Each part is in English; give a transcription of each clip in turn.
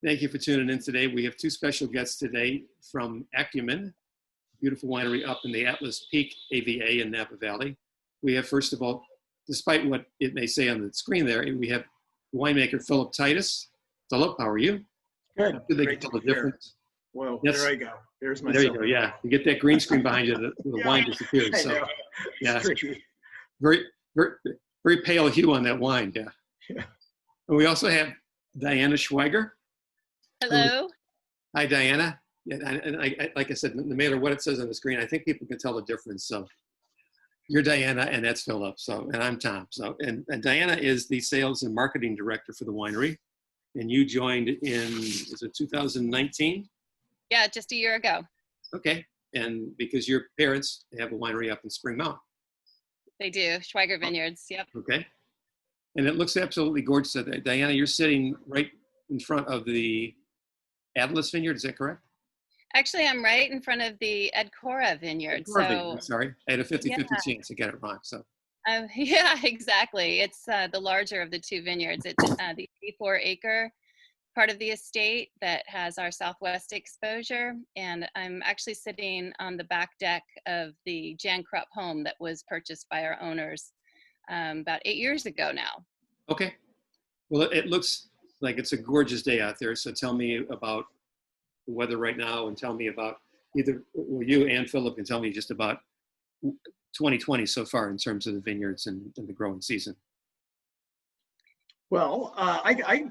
Thank you for tuning in today. We have two special guests today from Acumen, beautiful winery up in the Atlas Peak AVA in Napa Valley. We have, first of all, despite what it may say on the screen there, we have winemaker Phillip Titus. Phillip, how are you? Good. They Great can to tell be the here. difference. Well, Yes. there I go. There's my There you go, yeah. You get that green screen behind you, the Yeah, wine disappears. I So, know. yeah, It's tricky. very, very, very pale hue on that wine, yeah. Yeah. And we also have Diana Schweiger. Hello. Hi, Diana. Yeah, and like I said, no matter what it says on the screen, I think people can tell the difference. So you're Diana, and that's Phillip. So, and I'm Tom. So, and Diana is the sales and marketing director for the winery, and you joined in, is it 2019? Yeah, just a year ago. Okay, and because your parents have a winery up in Spring Mountain. They do. Schweiger Vineyards. Yep. Okay, and it looks absolutely gorgeous. Diana, you're sitting right in front of the Atlas Vineyard. Is that correct? Actually, I'm right in front of the Ed Cora Vineyard. So, sorry, I had a 50-50 chance to get it wrong. So. Yeah, exactly. It's the larger of the two vineyards. It's the 84-acre part of the estate that has our southwest exposure. And I'm actually sitting on the back deck of the Jan Krupp home that was purchased by our owners about 8 years ago now. Okay. Well, it looks like it's a gorgeous day out there. So tell me about the weather right now, and tell me about either you and Phillip can tell me just about 2020 so far in terms of the vineyards and the growing season. Well,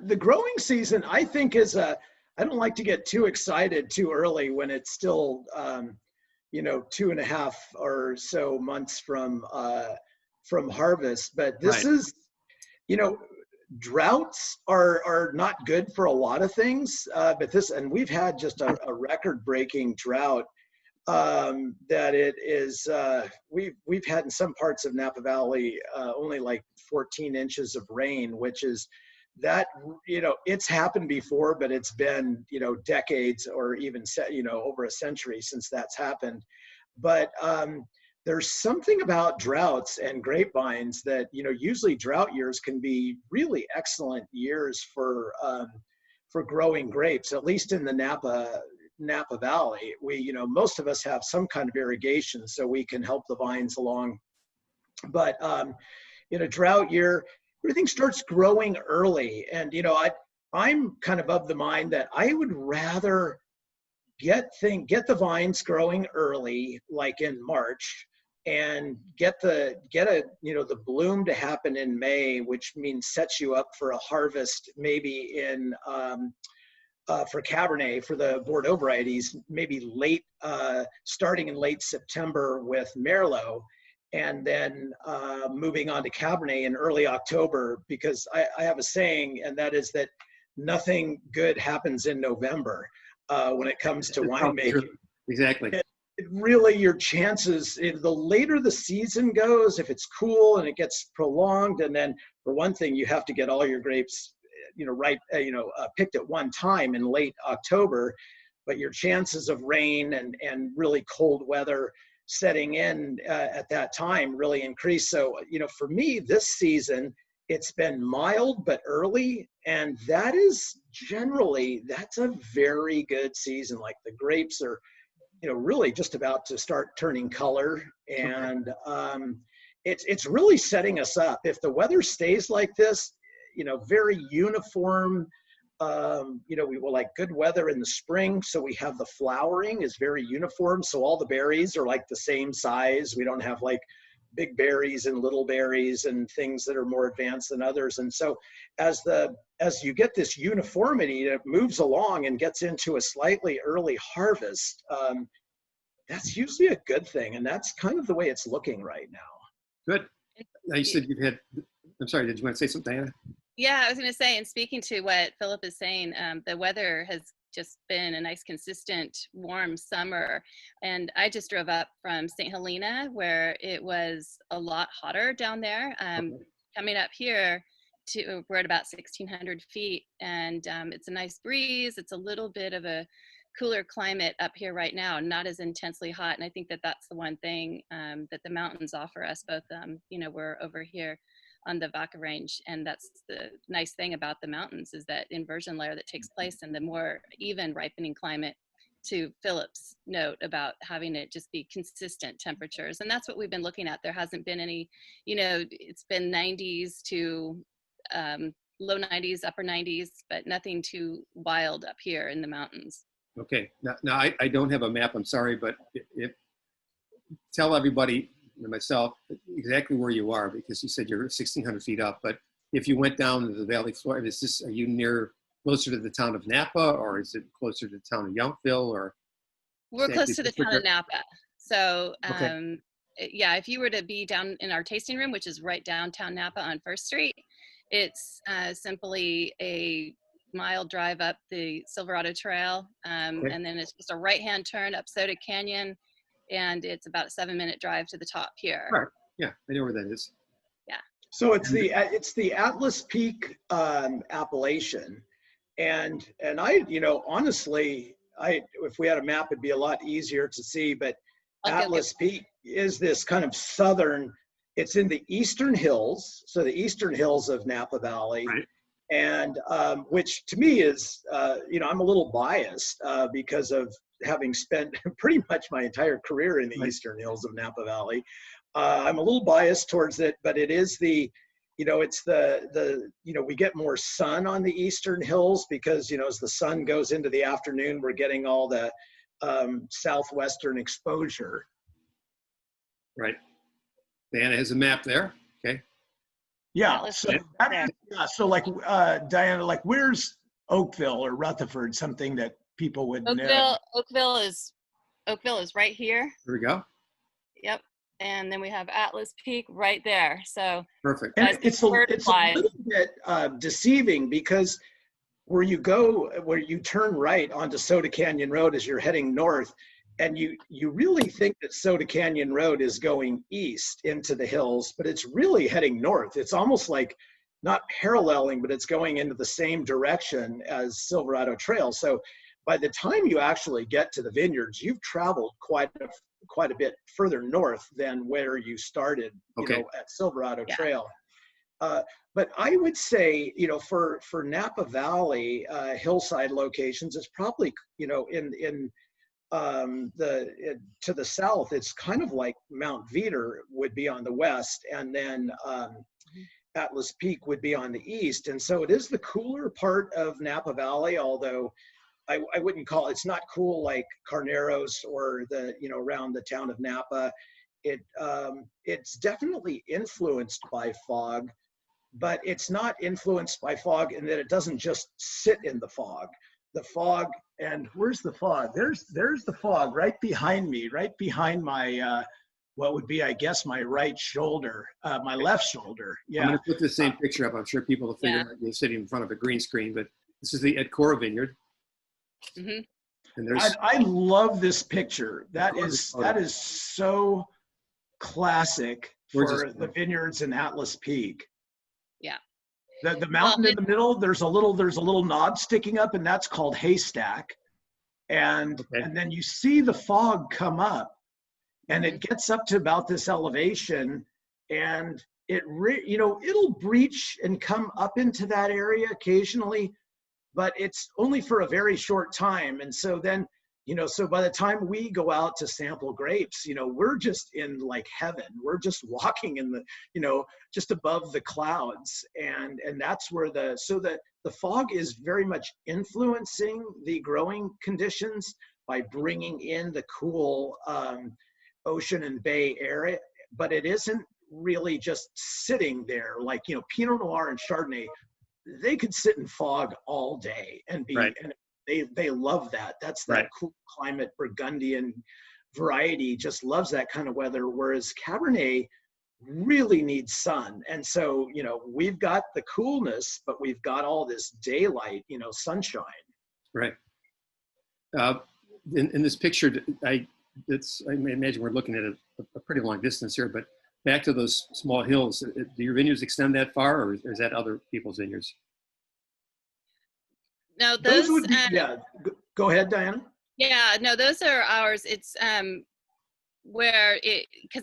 the growing season, I think, is I don't like to get too excited too early when it's still, 2.5 or so months from harvest. But this is, droughts are not good for a lot of things. But and we've had just a record-breaking drought. That it is, we've had in some parts of Napa Valley only like 14 inches of rain, which is that, it's happened before, but it's been, decades or even, over a century since that's happened. But there's something about droughts and grapevines that, usually drought years can be really excellent years for growing grapes, at least in the Napa Valley. We, most of us have some kind of irrigation, so we can help the vines along. But in a drought year, everything starts growing early. And, I'm kind of the mind that I would rather get the vines growing early, like in March, and get the bloom to happen in May, which means sets you up for a harvest maybe in for Cabernet, for the Bordeaux varieties, maybe starting in late September with Merlot, and then moving on to Cabernet in early October, because I have a saying, and that is that nothing good happens in November when it comes to winemaking. Exactly. Really, your chances, the later the season goes, if it's cool and it gets prolonged, and then for one thing, you have to get all your grapes picked at one time in late October, but your chances of rain and really cold weather setting in at that time really increase. So, for me, this season, it's been mild but early, and that's a very good season. Like, the grapes are, really just about to start turning color, and it's really setting us up. If the weather stays like this, very uniform. We will like good weather in the spring, so we have the flowering is very uniform. So all the berries are like the same size. We don't have like big berries and little berries and things that are more advanced than others. And so as you get this uniformity, it moves along and gets into a slightly early harvest. That's usually a good thing, and that's kind of the way it's looking right now. Good. Now you said you've had. I'm sorry. Did you want to say something, Diana? Yeah, I was going to say, and speaking to what Phillip is saying, the weather has just been a nice, consistent, warm summer. And I just drove up from St. Helena, where it was a lot hotter down there. Coming up here, we're at about 1,600 feet, and it's a nice breeze. It's a little bit of a cooler climate up here right now, not as intensely hot. And I think that that's the one thing that the mountains offer us both. We're over here on the Vaca Range. And that's the nice thing about the mountains, is that inversion layer that takes place and the more even ripening climate, to Philip's note about having it just be consistent temperatures. And that's what we've been looking at. There hasn't been any, it's been 90s to low 90s, upper 90s, but nothing too wild up here in the mountains. Okay. Now I don't have a map. I'm sorry, but tell everybody and myself exactly where you are, because you said you're 1,600 feet up. But if you went down to the valley floor, are you closer to the town of Napa, or is it closer to the town of Yountville, or? We're close to the town of Napa. So Okay. yeah, if you were to be down in our tasting room, which is right downtown Napa on First Street, it's simply a mile drive up the Silverado Trail, Okay. and then it's just a right-hand turn up Soda Canyon, and it's about a 7-minute drive to the top here. Right. Yeah, I know where that is. Yeah. So it's the Atlas Peak appellation, and I, honestly, if we had a map, it'd be a lot easier to see. But Atlas Peak is this kind of southern. It's in the eastern hills, so the eastern hills of Napa Valley, Right. and which to me is, I'm a little biased because of having spent pretty much my entire career in the eastern hills of Napa Valley. I'm a little biased towards it, but it is it's we get more sun on the eastern hills because, as the sun goes into the afternoon, we're getting all the southwestern exposure. Right. Diana has a map there. Okay. Yeah. So Diana, like where's Oakville or Rutherford, something that people would know? Oakville is right here. Here we go. Yep. And then we have Atlas Peak right there. So perfect. And it's a little bit deceiving because where you turn right onto Soda Canyon Road as you're heading north, and you really think that Soda Canyon Road is going east into the hills, but it's really heading north. It's almost like not paralleling, but it's going into the same direction as Silverado Trail. So by the time you actually get to the vineyards, you've traveled quite a bit further north than where you started, at Silverado Trail. But I would say, for Napa Valley hillside locations, it's probably, to the south, it's kind of like Mount Veeder would be on the west, and then Atlas Peak would be on the east. And so it is the cooler part of Napa Valley, although I wouldn't call it's not cool like Carneros or around the town of Napa. It's definitely influenced by fog, but it's not influenced by fog in that it doesn't just sit in the fog. The fog, and where's the fog? There's the fog right behind me, right behind my what would be, I guess, my right shoulder, my left shoulder. Yeah. I'm going to put the same picture up. I'm sure people will figure out you're sitting in front of a green screen, but this is the Edcora Vineyard. Mm-hmm. And I love this picture. That is so classic for the vineyards in Atlas Peak. Yeah. The mountain in the middle, there's a little knob sticking up, and that's called Haystack. And then you see the fog come up, and it gets up to about this elevation, and it'll breach and come up into that area occasionally, but it's only for a very short time. And so then, so by the time we go out to sample grapes, we're just in like heaven. We're just walking in the, just above the clouds. And that's where the fog is very much influencing the growing conditions by bringing in the cool ocean and bay area, but it isn't really just sitting there like, Pinot Noir and Chardonnay. They could sit in fog all day and be, and they love that. That's that cool climate Burgundian variety just loves that kind of weather. Whereas Cabernet really needs sun. And so, we've got the coolness, but we've got all this daylight, sunshine. Right. In this picture, I imagine we're looking at a pretty long distance here, but back to those small hills, do your vineyards extend that far, or is that other people's vineyards? No, those would be, Go ahead, Diana. Yeah, no, those are ours. It's because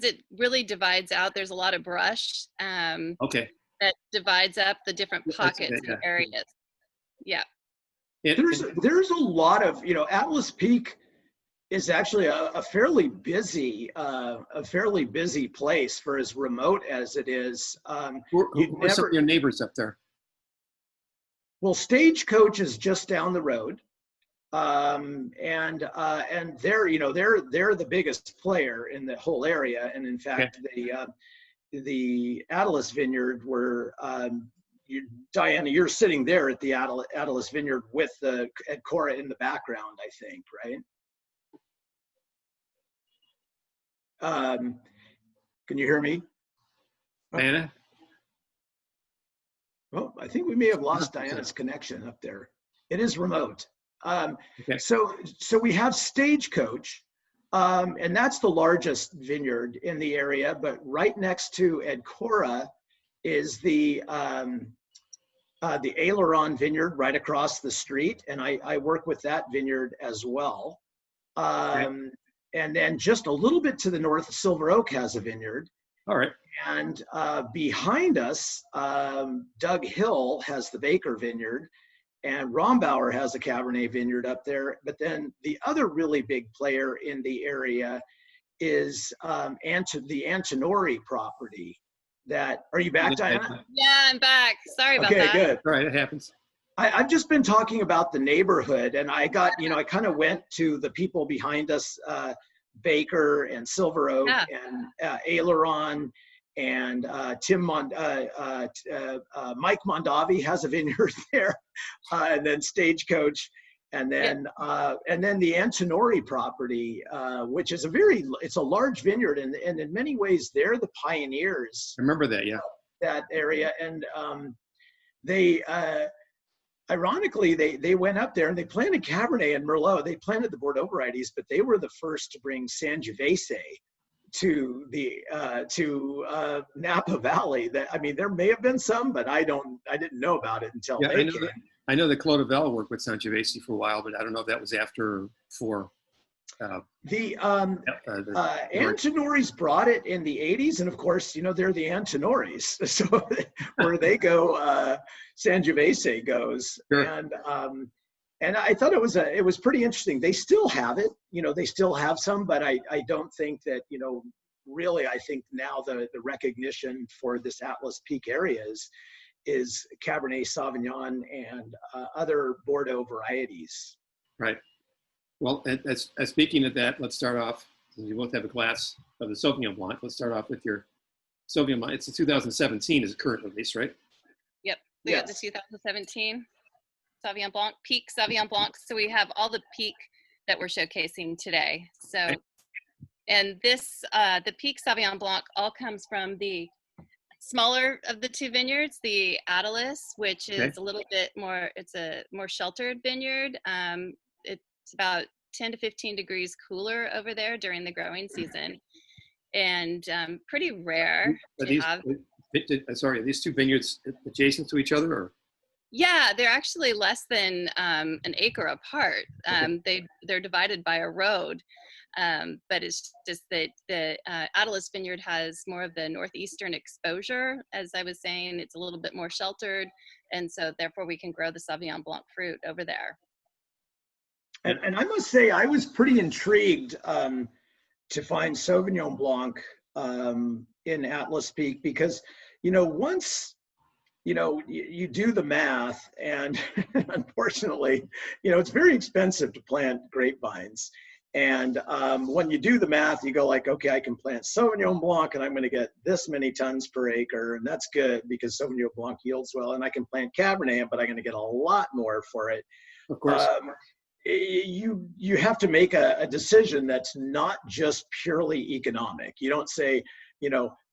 it really divides out. There's a lot of brush. Okay. that divides up the different pockets yeah. and areas. Yeah. There's a lot of, Atlas Peak is actually a fairly busy place for as remote as it is. Who are some of your neighbors up there? Well, Stagecoach is just down the road, and they're the biggest player in the whole area. And in fact, the Atlas Vineyard, where Diana, you're sitting there at the Atlas Vineyard with the Cora in the background, I think, right? Can you hear me? Diana? Well, I think we may have lost Diana's connection up there. It is remote. Okay. So we have Stagecoach, and that's the largest vineyard in the area. But right next to Cora is the Aileron Vineyard right across the street, and I work with that vineyard as well. And then just a little bit to the north, Silver Oak has a vineyard. All right. And behind us, Doug Hill has the Baker Vineyard, and Rombauer has a Cabernet Vineyard up there. But then the other really big player in the area is the Antinori property. Are you back, Diana? Yeah, I'm back. Sorry about that. Okay, good. All right, it happens. I've just been talking about the neighborhood, and I got, I kind of went to the people behind us, Baker and Silver Oak and Aileron, and Mike Mondavi has a vineyard there, and then Stagecoach, and then the Antinori property, which is it's a large vineyard, and in many ways they're the pioneers. I remember that, yeah. That area, and they. Ironically, they went up there and they planted Cabernet and Merlot. They planted the Bordeaux varieties, but they were the first to bring Sangiovese to the Napa Valley. There may have been some, but I didn't know about it until they came. I know that Clodovell worked with Sangiovese for a while, but I don't know if that was after or before. The Antinoris brought it in the 80s, and of course, they're the Antinoris. So where they go, Sangiovese goes. Sure. And I thought it was pretty interesting. They still have it, they still have some, but I don't think that, really, I think now the recognition for this Atlas Peak area is Cabernet Sauvignon and other Bordeaux varieties. Right. Well, as speaking of that, let's start off, since you both have a glass of the Sauvignon Blanc, let's start off with your Sauvignon Blanc. It's a 2017 is the current release, right? Yep. We got the 2017 Sauvignon Blanc, Peak Sauvignon Blanc. So we have all the Peak that we're showcasing today. So, and this, the Peak Sauvignon Blanc all comes from the smaller of the two vineyards, the Atlas, which is a little bit more, it's a more sheltered vineyard. It's about 10 to 15 degrees cooler over there during the growing season, and pretty rare. Are these two vineyards adjacent to each other, or? Yeah, they're actually less than an acre apart. They're divided by a road, but it's just that the Atlas Vineyard has more of the northeastern exposure. As I was saying, it's a little bit more sheltered, and so therefore we can grow the Sauvignon Blanc fruit over there. And I must say, I was pretty intrigued to find Sauvignon Blanc in Atlas Peak because, once, you do the math, and unfortunately, it's very expensive to plant grapevines. And when you do the math, you go like, okay, I can plant Sauvignon Blanc and I'm going to get this many tons per acre. And that's good because Sauvignon Blanc yields well. And I can plant Cabernet, but I'm going to get a lot more for it. Of course. You have to make a decision that's not just purely economic. You don't say,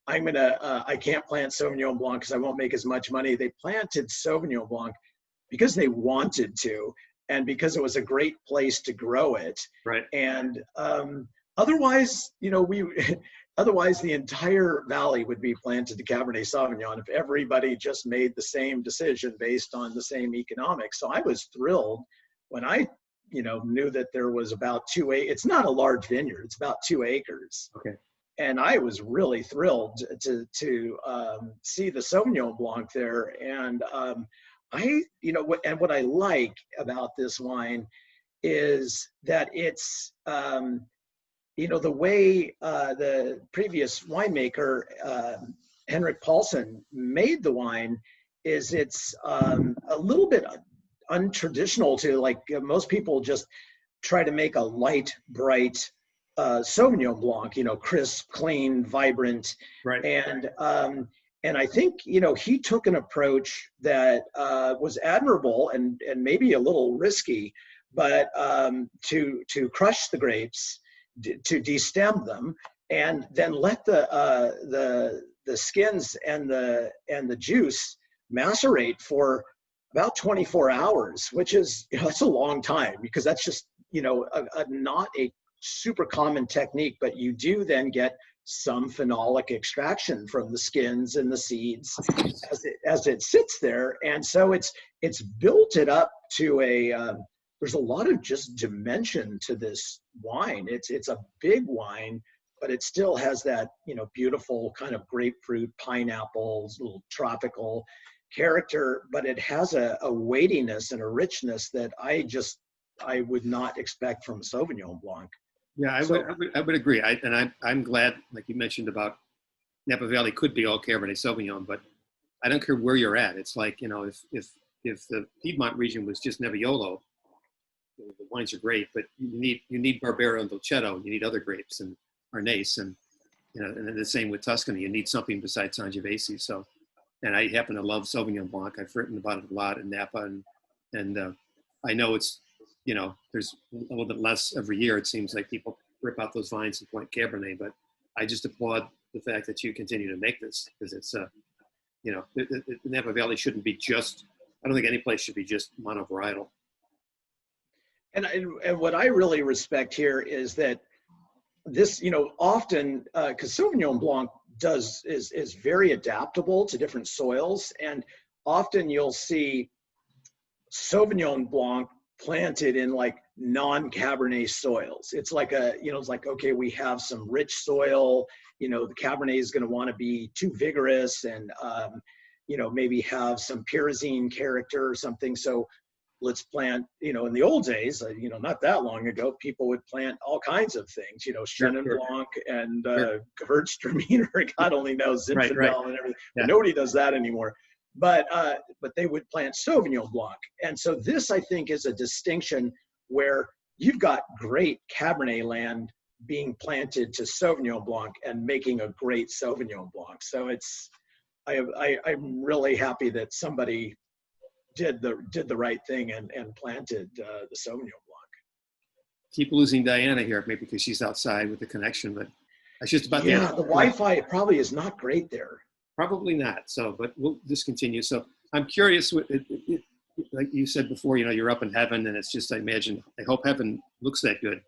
I can't plant Sauvignon Blanc because I won't make as much money. They planted Sauvignon Blanc because they wanted to, and because it was a great place to grow it. Right. And otherwise, otherwise the entire valley would be planted to Cabernet Sauvignon if everybody just made the same decision based on the same economics. So I was thrilled when I knew that there was about it's not a large vineyard, it's about 2 acres. Okay. and I was really thrilled to see the Sauvignon Blanc there. And what I like about this wine is that it's, the way the previous winemaker, Henrik Paulsen, made the wine is it's a little bit untraditional to, like, most people just try to make a light, bright Sauvignon Blanc, crisp, clean, vibrant. Right. And I think, he took an approach that was admirable and maybe a little risky, but to crush the grapes, to destem them, and then let the skins and the juice macerate for about 24 hours, which is, that's a long time, because that's just, not a super common technique, but you do then get some phenolic extraction from the skins and the seeds as it sits there. And so it's built it up to there's a lot of just dimension to this wine. It's a big wine, but it still has that, beautiful kind of grapefruit, pineapples, little tropical character, but it has a weightiness and a richness that I would not expect from a Sauvignon Blanc. Yeah, I would agree. I'm glad, like you mentioned, about Napa Valley could be all Cabernet Sauvignon, but I don't care where you're at. It's like, if the Piedmont region was just Nebbiolo, the wines are great, but you need Barbera and Dolcetto, you need other grapes and Arnase, and and then the same with Tuscany. You need something besides Sangiovese. So, and I happen to love Sauvignon Blanc. I've written about it a lot in Napa, and I know it's, there's a little bit less every year. It seems like people rip out those vines and point Cabernet, but I just applaud the fact that you continue to make this, because it's, the Napa Valley shouldn't be just, I don't think any place should be just monovarietal. And what I really respect here is that this, often, because Sauvignon Blanc is very adaptable to different soils, and often you'll see Sauvignon Blanc planted in like non-Cabernet soils. It's like it's like, okay, we have some rich soil, the Cabernet is going to want to be too vigorous and, maybe have some pyrazine character or something. So let's plant, in the old days, not that long ago, people would plant all kinds of things, Chenin Blanc and Gewürztraminer, God only knows, Zinfandel, right. and everything. Yeah. But nobody does that anymore. But they would plant Sauvignon Blanc. And so this, I think, is a distinction where you've got great Cabernet land being planted to Sauvignon Blanc and making a great Sauvignon Blanc. So I'm really happy that somebody did the right thing and planted the Sauvignon Blanc. Keep losing Diana here, maybe because she's outside with the connection, but I was just about the Wi-Fi probably is not great there. Probably not. So, but we'll just continue. So I'm curious, like you said before, you're up in heaven, and it's just, I hope heaven looks that good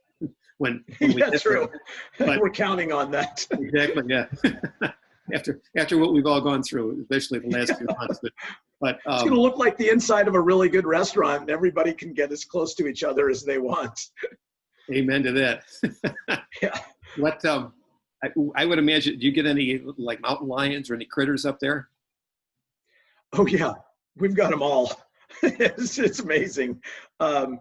when we get true. But we're counting on that. Exactly. Yeah. after what we've all gone through, especially the last few months. But it's going to look like the inside of a really good restaurant, and everybody can get as close to each other as they want. Amen to that. Yeah. What I would imagine, do you get any like mountain lions or any critters up there? Oh yeah, we've got them all. it's amazing. So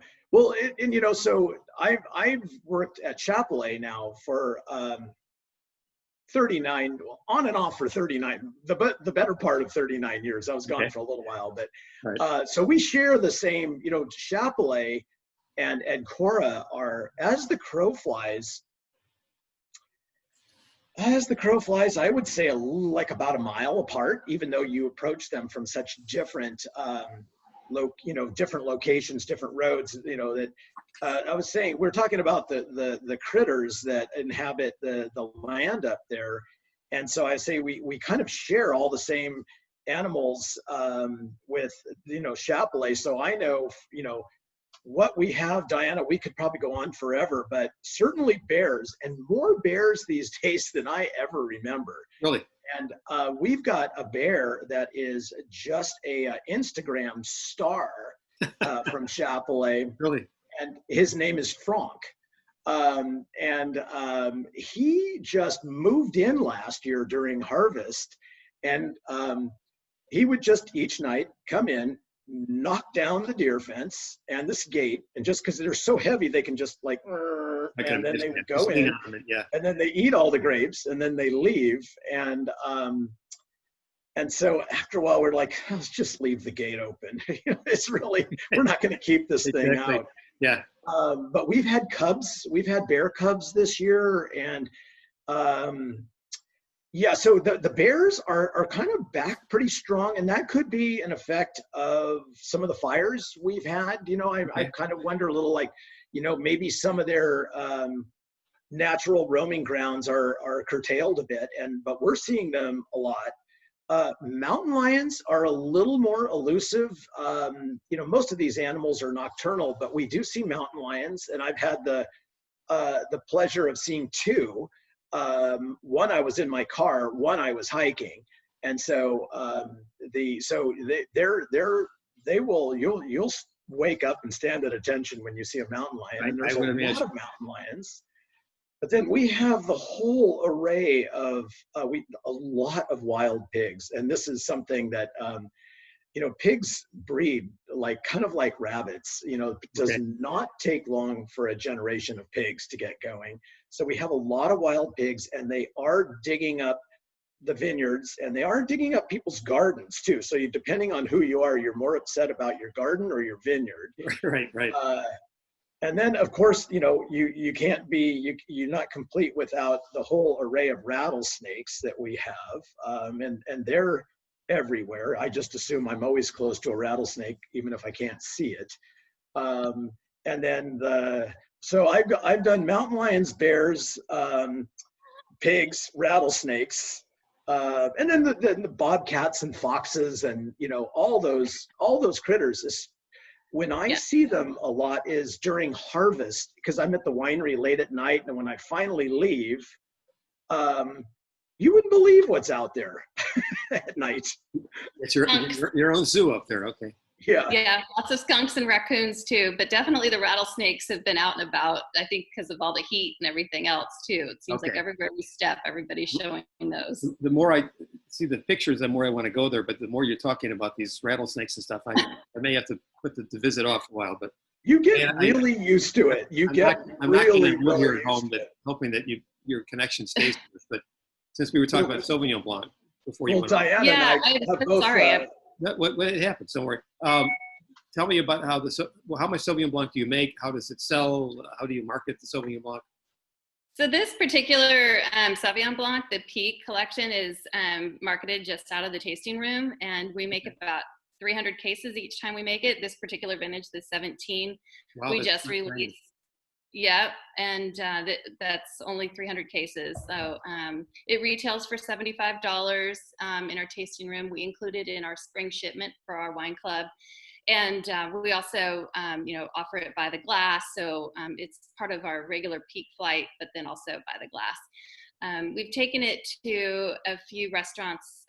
I've worked at Chapelet now for 39, on and off for 39, the better part of 39 years. I was gone for a little while, but right. So we share the same, Chapelet and Cora are, as the crow flies, I would say like about a mile apart, even though you approach them from such different, different locations, different roads, that I was saying, we're talking about the critters that inhabit the land up there. And so I say we kind of share all the same animals with, Chapelet. So I know, what we have, Diana, we could probably go on forever, but certainly bears, and more bears these days than I ever remember. Really? And we've got a bear that is just a Instagram star from Chapelet. Really? And his name is Franck. He just moved in last year during harvest, and he would just each night come in, knock down the deer fence and this gate, and just because they're so heavy, they can just like, and then they would go in, and then they eat all the grapes, and then they leave. And so after a while, we're like, let's just leave the gate open. It's really, we're not going to keep this thing out. Yeah. But we've had cubs, we've had bear cubs this year, and yeah, so the bears are kind of back pretty strong, and that could be an effect of some of the fires we've had. I kind of wonder a little, like, maybe some of their natural roaming grounds are curtailed a bit, but we're seeing them a lot. Mountain lions are a little more elusive. Most of these animals are nocturnal, but we do see mountain lions, and I've had the pleasure of seeing two. One, I was in my car, one I was hiking. And so you'll wake up and stand at attention when you see a mountain lion. And there's a lot of mountain lions. But then we have the whole array of a lot of wild pigs. And this is something that pigs breed kind of like rabbits. It does not take long for a generation of pigs to get going. So we have a lot of wild pigs, and they are digging up the vineyards, and they are digging up people's gardens too. So depending on who you are, you're more upset about your garden or your vineyard. Right. And then, of course, you can't be, you're not complete without the whole array of rattlesnakes that we have. And they're everywhere. I just assume I'm always close to a rattlesnake, even if I can't see it. And then so I've done mountain lions, bears, pigs, rattlesnakes, and then the bobcats and foxes, and all those critters. When I see them a lot is during harvest, because I'm at the winery late at night, and when I finally leave, you wouldn't believe what's out there at night. It's your own zoo up there. Okay. Yeah, lots of skunks and raccoons too, but definitely the rattlesnakes have been out and about, I think, because of all the heat and everything else too. It seems like everywhere we step, everybody's showing those. The more I see the pictures, the more I want to go there, but the more you're talking about these rattlesnakes and stuff, I may have to put the visit off a while, but you get really used to it. I'm not going to live here at home, but hoping that your connection stays with us. But since we were talking about Sauvignon Blanc before you went Diana and I have both, sorry. What happens? Don't worry. Tell me about how much Sauvignon Blanc do you make? How does it sell? How do you market the Sauvignon Blanc? So this particular Sauvignon Blanc, the Peak collection, is marketed just out of the tasting room, and we make about 300 cases each time we make it. This particular vintage, the 17, we just released. Yep, and that's only 300 cases. So it retails for $75 in our tasting room. We include it in our spring shipment for our wine club. And we also, offer it by the glass. So it's part of our regular Peak flight, but then also by the glass. We've taken it to a few restaurants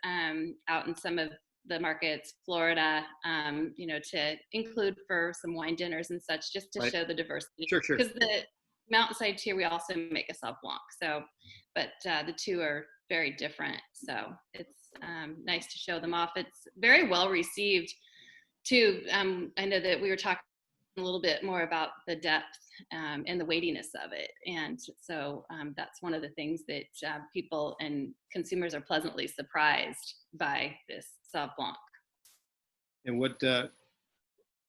out in some of the markets, Florida, to include for some wine dinners and such, just to show the diversity. Sure. Because the mountainside here, we also make a Sauv Blanc. So, but the two are very different. So it's nice to show them off. It's very well received too. I know that we were talking a little bit more about the depth and the weightiness of it. And so that's one of the things that people and consumers are pleasantly surprised by this Sauv Blanc. And what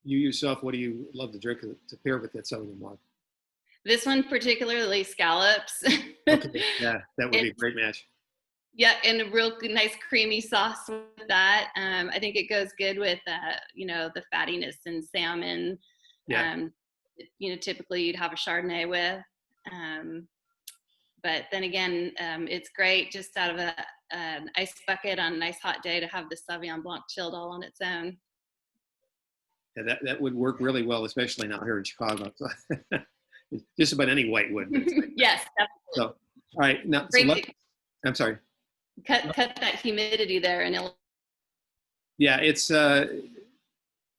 you yourself, what do you love to drink to pair with that Sauvignon Blanc? This one particularly, scallops. Okay. Yeah, that would be a great match. Yeah, and a real nice creamy sauce with that. I think it goes good with, the fattiness in salmon. Yeah. Typically you'd have a Chardonnay with. But then again, it's great just out of an ice bucket on a nice hot day to have the Sauvignon Blanc chilled all on its own. Yeah, that would work really well, especially now here in Chicago. So just about any white would. Yes, definitely. So, all right. Now, I'm sorry. Cut that humidity there, and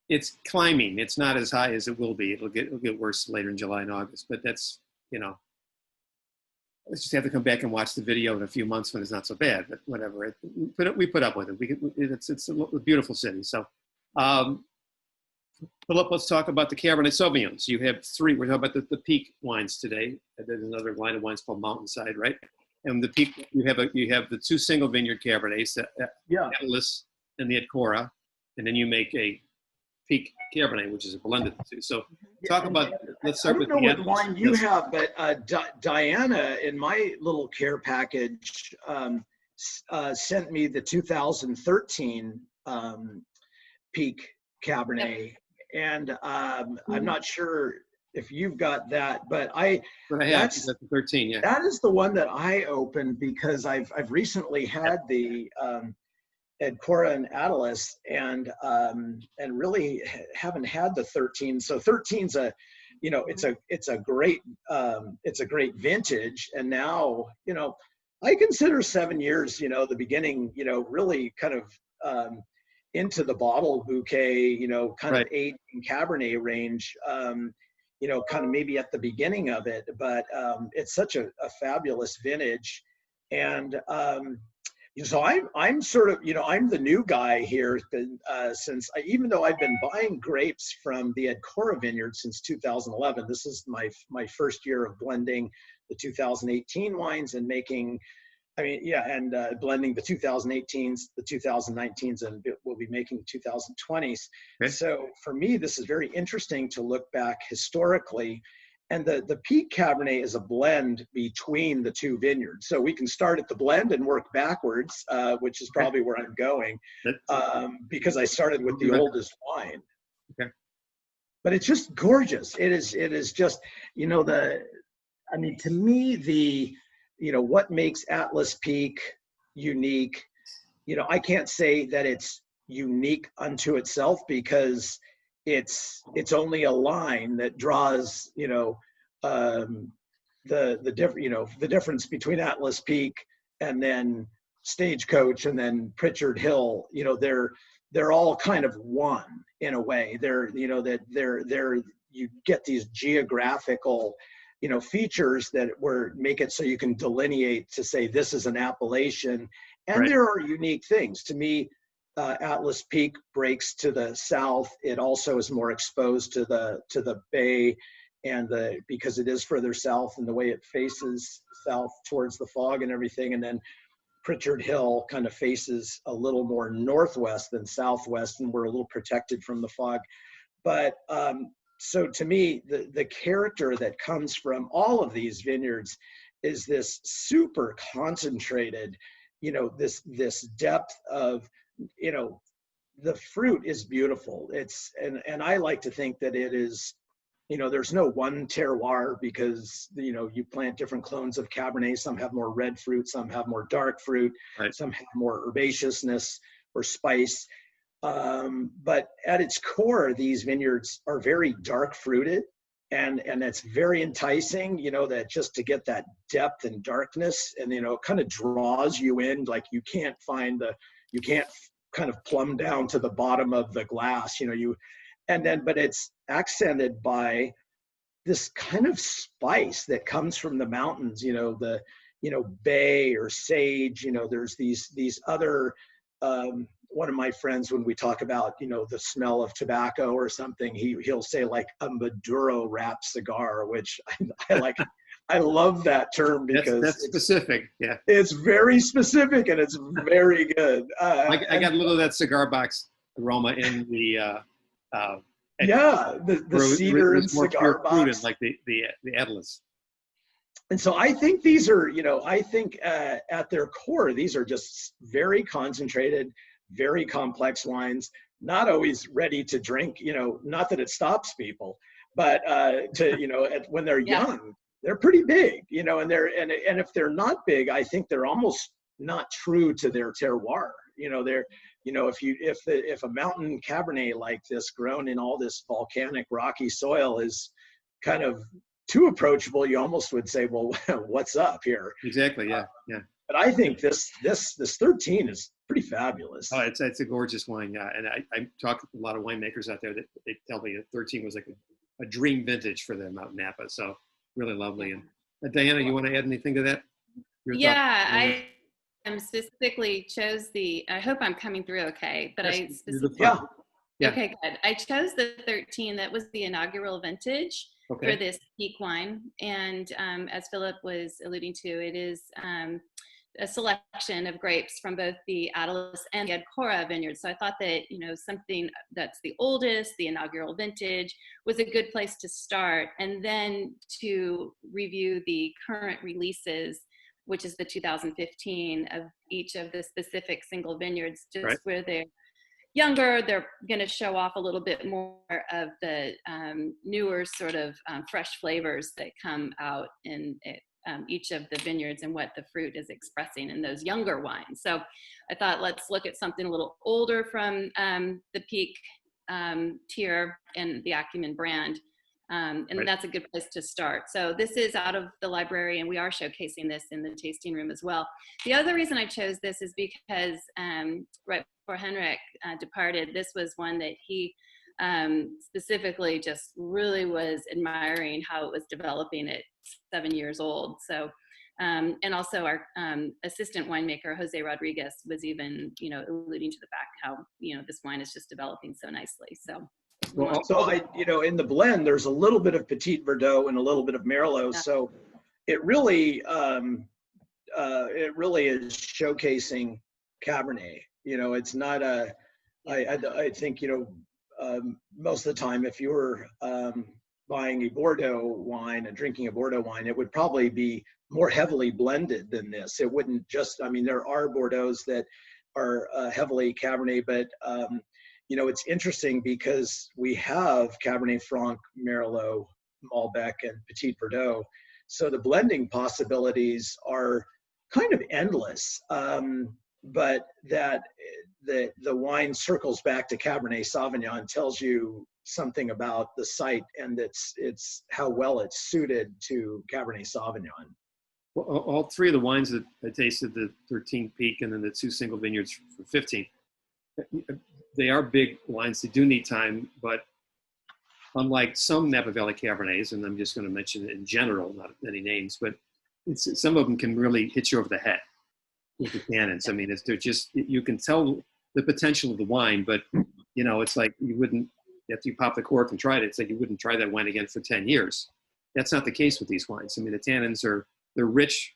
it's climbing. It's not as high as it will be. It'll get worse later in July and August, but that's you know, let's just have to come back and watch the video in a few months when it's not so bad, but whatever. We put up with it. It's a beautiful city. So, Philip, let's talk about the Cabernet Sauvignons. You have three. We're talking about the peak wines today. There's another line of wines called Mountainside, right? And the peak, you have the two single vineyard Cabernets, the Atlas and the Edcora, and then you make a peak Cabernet, which is a blended two. So talk about, let's start with the I don't know what wine you have, but Diana in my little care package sent me the 2013 peak Cabernet. And I'm not sure if you've got that, but that's the 13, yeah. That is the one that I opened because I've recently had the Edcora and Atlas, and really haven't had the 13. So 13's it's a great vintage, and now I consider 7 years the beginning really kind of into the bottle bouquet kind of aging Cabernet range, kind of maybe at the beginning of it, but it's such a fabulous vintage. And so I'm sort of, I'm the new guy here, since even though I've been buying grapes from the Edcora vineyard since 2011. This is my first year of blending the 2018 wines and making, blending the 2018s, the 2019s, and we'll be making 2020s. Okay. So for me, this is very interesting to look back historically. And the peak Cabernet is a blend between the two vineyards. So we can start at the blend and work backwards, which is probably where I'm going, because I started with the oldest wine. Okay. But it's just gorgeous. It is just, to me, what makes Atlas Peak unique, I can't say that it's unique unto itself because it's only a line that draws the difference between Atlas Peak and then Stagecoach and then Pritchard Hill. They're all kind of one in a way. They're you get these geographical features that make it so you can delineate to say this is an appellation, and there are unique things. To me, Atlas Peak breaks to the south. It also is more exposed to the bay, and because it is further south and the way it faces south towards the fog and everything. And then Pritchard Hill kind of faces a little more northwest than southwest, and we're a little protected from the fog. But so to me, the character that comes from all of these vineyards is this super concentrated, this depth of, the fruit is beautiful. And I like to think that it is, there's no one terroir because, you plant different clones of Cabernet. Some have more red fruit, some have more dark fruit, some have more herbaceousness or spice. But at its core, these vineyards are very dark fruited, and it's very enticing, that just to get that depth and darkness, and, it kind of draws you in, like you can't kind of plumb down to the bottom of the glass, but it's accented by this kind of spice that comes from the mountains, bay or sage, there's these other, one of my friends, when we talk about, the smell of tobacco or something, he'll say like a Maduro wrapped cigar, which I like. I love that term because that's specific. Yeah, it's very specific and it's very good. I got a little of that cigar box aroma in the the cedar and cigar box, like the Atlas. And so I think these are, I think at their core, these are just very concentrated, very complex wines, not always ready to drink, not that it stops people, but when they're young, they're pretty big, and and if they're not big, I think they're almost not true to their terroir. If a mountain Cabernet like this grown in all this volcanic rocky soil is kind of too approachable, you almost would say, well, what's up here? Exactly. Yeah. But I think this 13 is pretty fabulous. Oh, it's a gorgeous wine. Yeah. And I talk to a lot of winemakers out there that they tell me that 13 was like a dream vintage for them out in Napa. So really lovely. And Diana, you want to add anything to that? Your thoughts? Yeah, I specifically chose I hope I'm coming through okay, but Yes, I you're the specifically, front. Yeah. okay, good. I chose the 13. That was the inaugural vintage for Okay. this peak wine. And as Philip was alluding to, it is a selection of grapes from both the Atlas and the Acumen vineyards. So I thought that, something that's the oldest, the inaugural vintage, was a good place to start. And then to review the current releases, which is the 2015 of each of the specific single vineyards, just Right. where they're younger, they're going to show off a little bit more of the newer sort of fresh flavors that come out in each of the vineyards and what the fruit is expressing in those younger wines. So I thought, let's look at something a little older from the Peak tier and the Acumen brand. And Right. that's a good place to start. So this is out of the library, and we are showcasing this in the tasting room as well. The other reason I chose this is because right before Henrik departed, this was one that he specifically just really was admiring how it was developing at 7 years old. So, and also our assistant winemaker, Jose Rodriguez, was even, alluding to the fact how, this wine is just developing so nicely. So. Well, So in the blend, there's a little bit of Petit Verdot and a little bit of Merlot. Yeah. So it really is showcasing Cabernet. It's not I think, most of the time, if you were buying a Bordeaux wine and drinking a Bordeaux wine, it would probably be more heavily blended than this. It wouldn't just, there are Bordeaux's that are heavily Cabernet, but it's interesting because we have Cabernet Franc, Merlot, Malbec, and Petit Verdot. So the blending possibilities are kind of endless, but that the wine circles back to Cabernet Sauvignon, tells you something about the site and it's how well it's suited to Cabernet Sauvignon. Well, all three of the wines that I tasted, the 13 Peak and then the 2 single vineyards for 15, they are big wines. They do need time, but unlike some Napa Valley Cabernets, and I'm just going to mention it in general, not any names, but some of them can really hit you over the head with the tannins. They're just, you can tell the potential of the wine, but it's like you wouldn't, after you pop the cork and tried it, it's like you wouldn't try that wine again for 10 years. That's not the case with these wines. The tannins they're rich,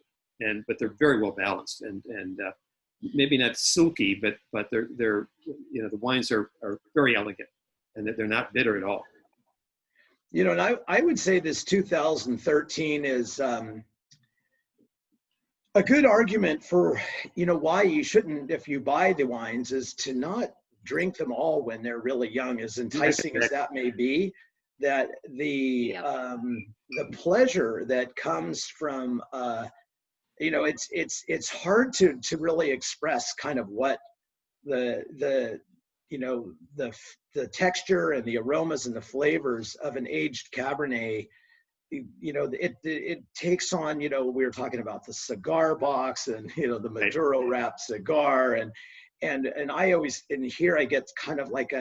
but they're very well balanced and maybe not silky, but they're the wines are very elegant and that they're not bitter at all. And I would say this 2013 is a good argument for, why you shouldn't, if you buy the wines, is to not drink them all when they're really young, as enticing as that may be, that the pleasure that comes from, it's hard to really express kind of what the texture and the aromas and the flavors of an aged Cabernet. It takes on, we were talking about the cigar box and, the Maduro wrapped cigar and I always, in here I get kind of like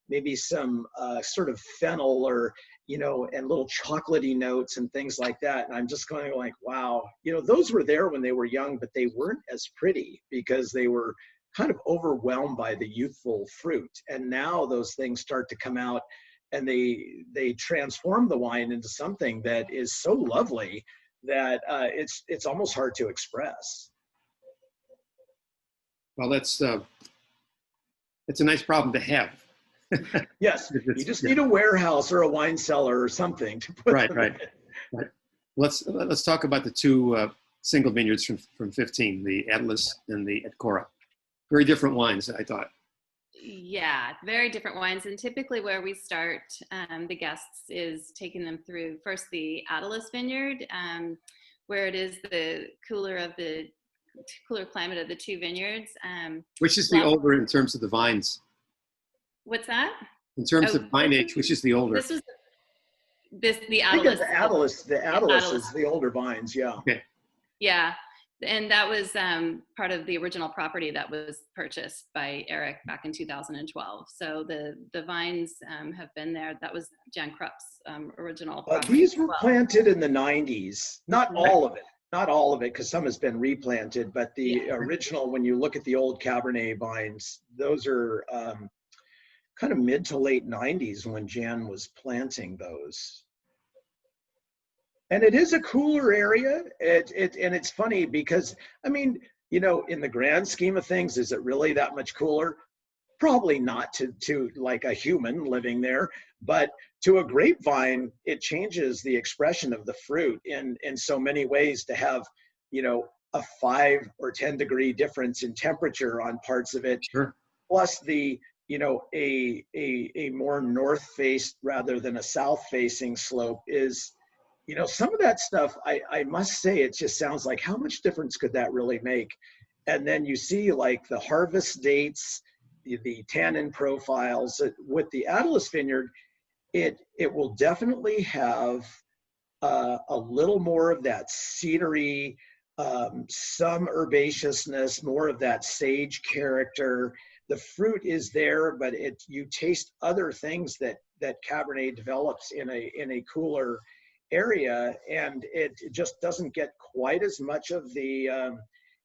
maybe some sort of fennel or, and little chocolatey notes and things like that. And I'm just going like, wow, those were there when they were young, but they weren't as pretty because they were kind of overwhelmed by the youthful fruit. And now those things start to come out and they transform the wine into something that is so lovely that it's almost hard to express. Well, it's a nice problem to have. Yes, you just need a warehouse or a wine cellar or something to put them in. Right. Let's talk about the 2 single vineyards from 15, the Atlas and the Acumen. Very different wines, I thought. Yeah, very different wines. And typically where we start the guests is taking them through first the Atlas vineyard, where it is the cooler climate of the 2 vineyards. Which is the older in terms of the vines? What's that? In terms of vine age, which is the older? This was the I think Atlas. the Atlas is the older vines, yeah. Okay. Yeah. And that was part of the original property that was purchased by Eric back in 2012. So the vines have been there. That was Jan Krupp's original property. These were planted in the 90s. Not all of it. Not all of it, because some has been replanted. But the original, when you look at the old Cabernet vines, those are kind of mid to late 90s when Jan was planting those. And it is a cooler area. And it's funny because, I mean, you know, in the grand scheme of things, is it really that much cooler? Probably not to like a human living there, but to a grapevine, it changes the expression of the fruit in so many ways to have, you know, a 5 or 10 degree difference in temperature on parts of it, Sure. plus the, you know, a more north faced rather than a south facing slope is, you know, some of that stuff, I must say, it just sounds like, how much difference could that really make? And then you see like the harvest dates, the tannin profiles. With the Atlas vineyard, it will definitely have a little more of that cedary, some herbaceousness, more of that sage character. The fruit is there, but you taste other things that Cabernet develops in a cooler area, and it just doesn't get quite as much of the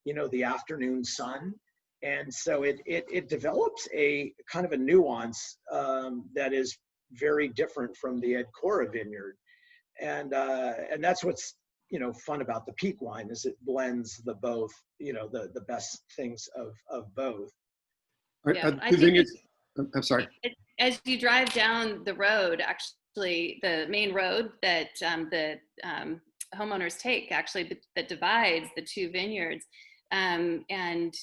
you know, the afternoon sun. And so it develops a kind of a nuance that is very different from the Edcora vineyard. And that's what's, you know, fun about the peak wine, is it blends the both, you know, the best things of both. Yeah, Are the vineyards, I'm sorry. As you drive down the road, actually, the main road that the homeowners take, actually, that divides the two vineyards, and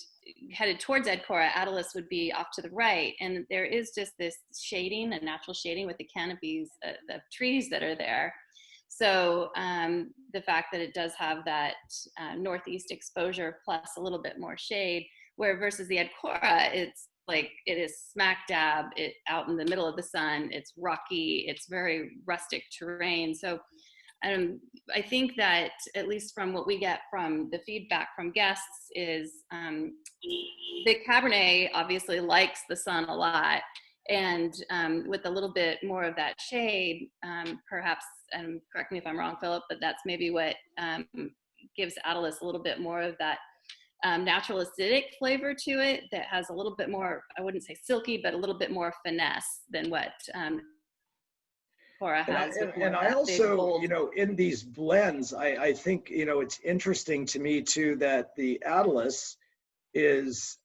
headed towards Edcora, Atlas would be off to the right. And there is just this shading, a natural shading with the canopies, the trees that are there. So the fact that it does have that northeast exposure plus a little bit more shade, where versus the Edcora, it's like it is smack dab out in the middle of the sun. It's rocky. It's very rustic terrain. So I think that, at least from what we get from the feedback from guests, is the Cabernet obviously likes the sun a lot. And with a little bit more of that shade, perhaps, and correct me if I'm wrong, Philip, but that's maybe what gives Atlas a little bit more of that natural acidic flavor to it, that has a little bit more, I wouldn't say silky, but a little bit more finesse than what Cora has. And I also, you know, in these blends, I think, you know, it's interesting to me too that the Atlas has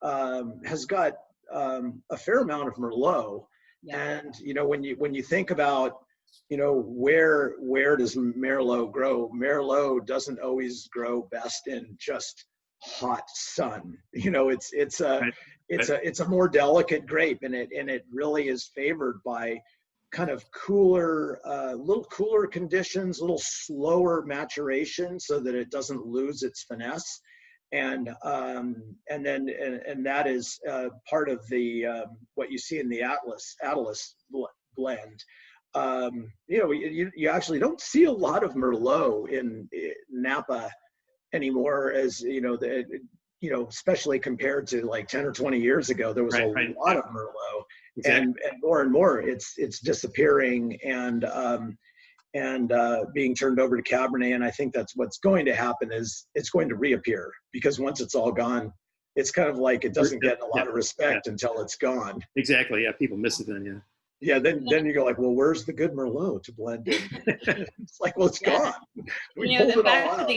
got a fair amount of Merlot. Yeah. And, you know, when you think about, you know, where does Merlot grow? Merlot doesn't always grow best in just hot sun. You know, it's a more delicate grape, and it really is favored by kind of cooler, little cooler conditions, a little slower maturation, so that it doesn't lose its finesse. And that is part of the what you see in the Atlas blend. You know, you actually don't see a lot of Merlot in Napa anymore, as you know, you know, especially compared to like 10 or 20 years ago. There was a lot of Merlot. Exactly. And more it's disappearing and being turned over to Cabernet. And I think that's what's going to happen, is it's going to reappear, because once it's all gone, it's kind of like it doesn't get a lot of respect until it's gone. Exactly. Yeah, people miss it then. Yeah. Yeah, then you go like, well, where's the good Merlot to blend in? It's like, well, it's gone. We pulled it all out.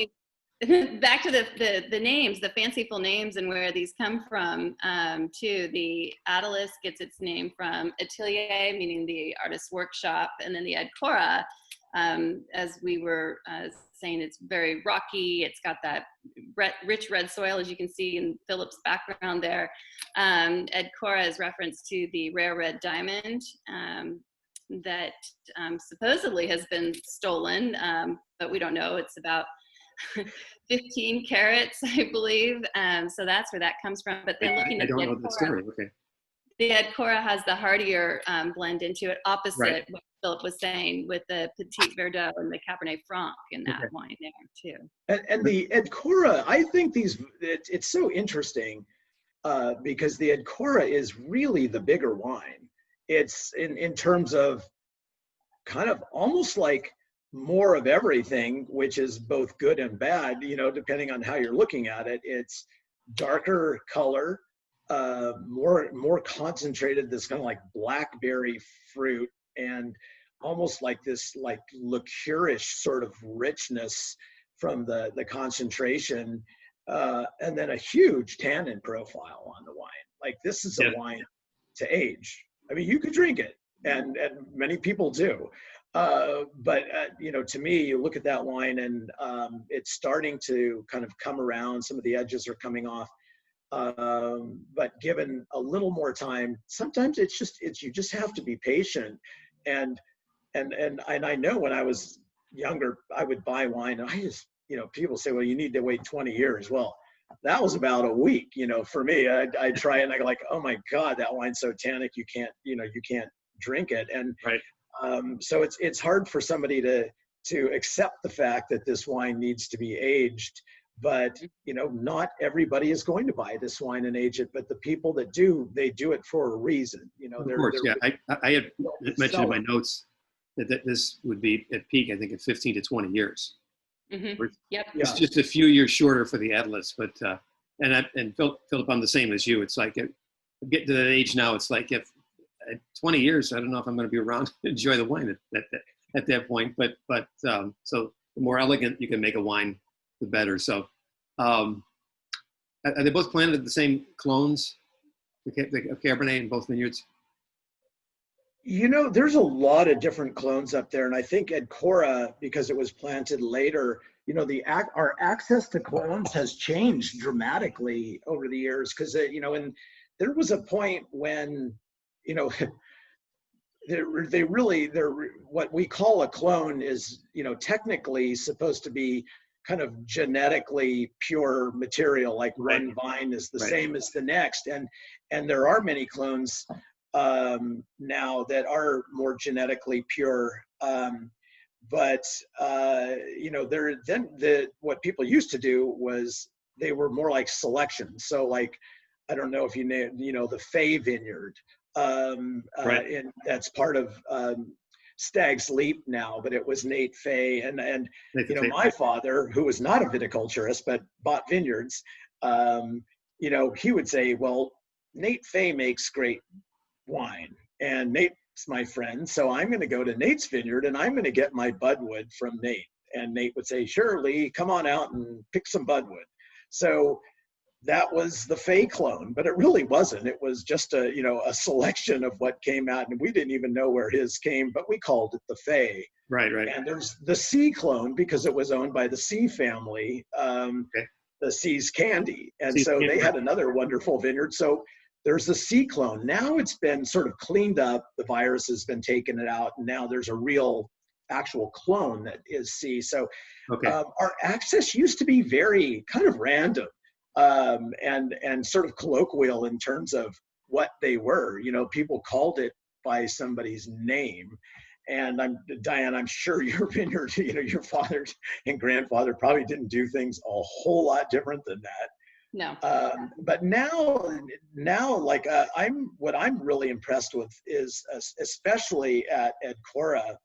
Back to the names, the fanciful names, and where these come from too. The Atlas gets its name from atelier, meaning the artist's workshop, and then the Edcora, as we were saying, it's very rocky. It's got that rich red soil, as you can see in Philip's background there. Edcora is reference to the rare red diamond that supposedly has been stolen, but we don't know. It's about 15 carats, I believe. So that's where that comes from. But then looking at the Edcora, okay. The Edcora has the hardier blend into it, opposite what Philip was saying with the Petit Verdot and the Cabernet Franc in that wine there too. And the Edcora, I think it's so interesting because the Edcora is really the bigger wine. It's in terms of kind of almost like more of everything, which is both good and bad, depending on how you're looking at it. It's darker color, more concentrated, this kind of like blackberry fruit, and almost like this like liqueurish sort of richness from the concentration, and then a huge tannin profile on the wine. Like this is a wine to age. I mean, you could drink it, and many people do. But to me, you look at that wine and it's starting to kind of come around. Some of the edges are coming off. But given a little more time, sometimes you just have to be patient. And I know when I was younger, I would buy wine and I just, people say, well, you need to wait 20 years. Well, that was about a week, for me. I try and I go like, oh my God, that wine's so tannic, you can't drink it. And right. So it's hard for somebody to accept the fact that this wine needs to be aged, but not everybody is going to buy this wine and age it. But the people that do, they do it for a reason. Of course, yeah. I had mentioned in my notes that this would be at peak, I think, at 15 to 20 years. Mm-hmm. Yep. It's just a few years shorter for the Atlas, but and Philip, I'm the same as you. It's like getting to that age now. It's like if at 20 years, I don't know if I'm going to be around to enjoy the wine at that point. But so the more elegant you can make a wine, the better. So are they both planted at the same clones, the Cabernet in both vineyards? There's a lot of different clones up there, and I think Edcora, because it was planted later, our access to clones has changed dramatically over the years. Because and there was a point when what we call a clone is technically supposed to be kind of genetically pure material, like one vine is the same as the next, and there are many clones now that are more genetically pure, but what people used to do was they were more like selections. So like, I don't know if you know the Fay Vineyard, and that's part of Stag's Leap now, but it was Nate Fay, and my father, who was not a viticulturist but bought vineyards, he would say, well, Nate Fay makes great wine, and Nate's my friend, so I'm going to go to Nate's vineyard and I'm going to get my budwood from Nate. And Nate would say, sure, Lee, come on out and pick some budwood. So that was the Fay clone, but it really wasn't. It was just a selection of what came out, and we didn't even know where his came, but we called it the Fay. Right. And there's the C clone because it was owned by the C family, the C's Candy, and so they had another wonderful vineyard. So there's the C clone. Now it's been sort of cleaned up. The virus has been taken it out, and now there's a real actual clone that is C. So our access used to be very kind of random. And sort of colloquial in terms of what they were. People called it by somebody's name. And Diane, I'm sure your vineyard, your father and grandfather probably didn't do things a whole lot different than that. No. But now, like what I'm really impressed with is, especially at Edcora,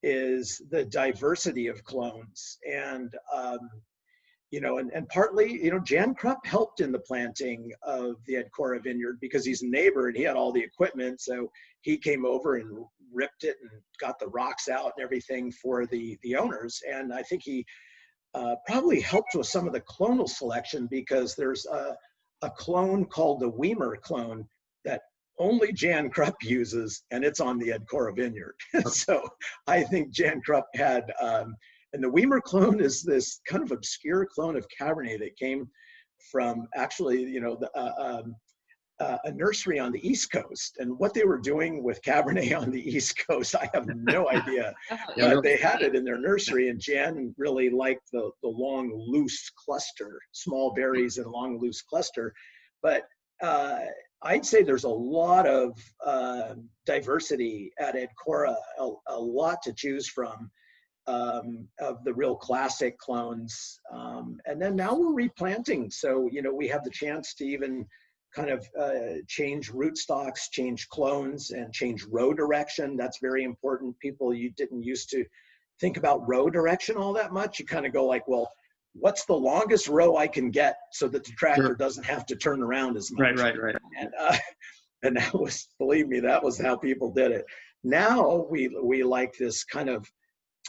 is the diversity of clones. And and partly, Jan Krupp helped in the planting of the Edcora vineyard because he's a neighbor and he had all the equipment. So he came over and ripped it and got the rocks out and everything for the owners. And I think he probably helped with some of the clonal selection, because there's a clone called the Weimer clone that only Jan Krupp uses, and it's on the Edcora vineyard. So I think Jan Krupp had, and the Weimer clone is this kind of obscure clone of Cabernet that came from actually, a nursery on the East Coast. And what they were doing with Cabernet on the East Coast, I have no idea. But they had it in their nursery, and Jan really liked the long, loose cluster, small berries and long, loose cluster. But I'd say there's a lot of diversity at Ed Cora, a lot to choose from, of the real classic clones. And then now we're replanting. So, you know, we have the chance to even kind of change rootstocks, change clones, and change row direction. That's very important. People, you didn't used to think about row direction all that much. You kind of go like, well, what's the longest row I can get so that the tractor doesn't have to turn around as much? Right. And that was, believe me, that was how people did it. Now we like this kind of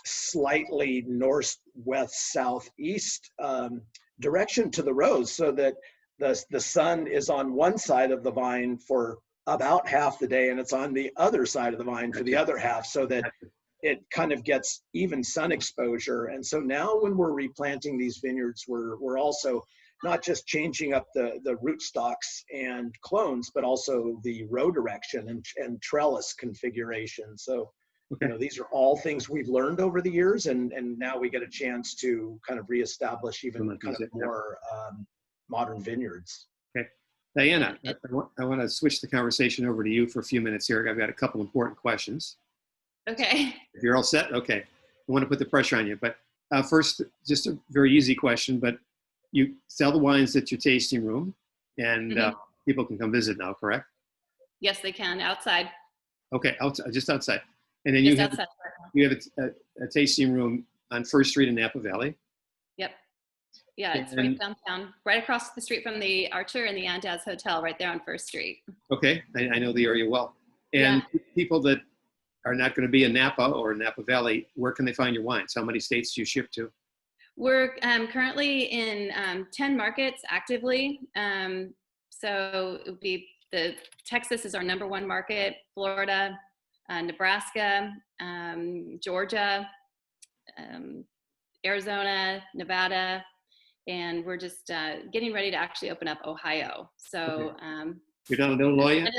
slightly northwest southeast direction to the rows, so that the sun is on one side of the vine for about half the day, and it's on the other side of the vine for the other half, so that it kind of gets even sun exposure. And so now when we're replanting these vineyards, we're also not just changing up the rootstocks and clones, but also the row direction and trellis configuration. So, you know, these are all things we've learned over the years, and now we get a chance to kind of reestablish even kind of more modern vineyards. Okay. Diana, I want to switch the conversation over to you for a few minutes here. I've got a couple important questions. Okay. If you're all set, okay. I want to put the pressure on you, but first, just a very easy question, but you sell the wines at your tasting room, and people can come visit now, correct? Yes, they can, outside. Okay, outside, just outside. And then you have a tasting room on First Street in Napa Valley. Yep. Yeah, it's right downtown, right across the street from the Archer and the Andaz Hotel, right there on First Street. Okay, I know the area well. And people that are not going to be in Napa or Napa Valley, where can they find your wines? How many states do you ship to? We're currently in 10 markets actively. So it would be Texas is our #1 market, Florida, Nebraska, Georgia, Arizona, Nevada, and we're just getting ready to actually open up Ohio. So you're down in Illinois yet?